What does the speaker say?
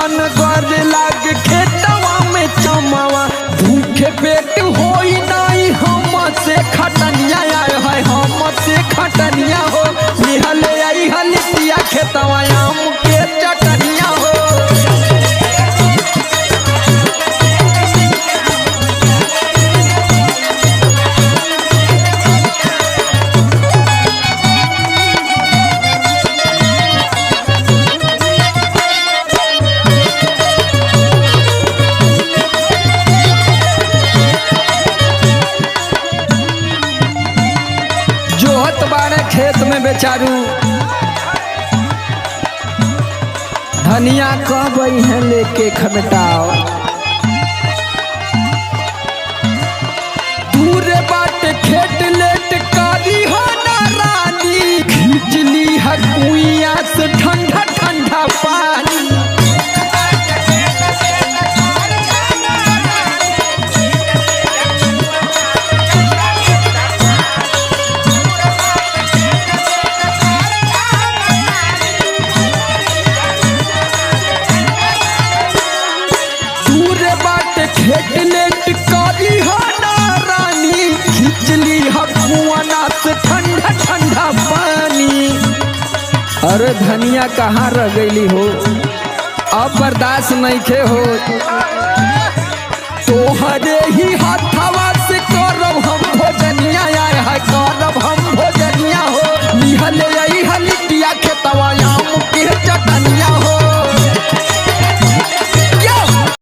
मन कर लाग खेतवा में चमावा भूखे पेट होई नहीं हम से खटनिया आए है हम से खटनिया हो निहले आई हलिया खेतवा आम के चटनिया हो। जोहत बाड़े खेत में बेचारू धनिया कब है लेके खनटाओ दूर बाट खेत लेट कारी हो ना रानी खिंचली है कुइया से ठंडा ठंडा पानी। खेत लेट कारी हो ना रानी खिंचली हकुआना से ठंडा ठंडा पानी। अरे धनिया कहाँ रह गई हो अब बर्दाश्त नहीं खे हो तोहरे ही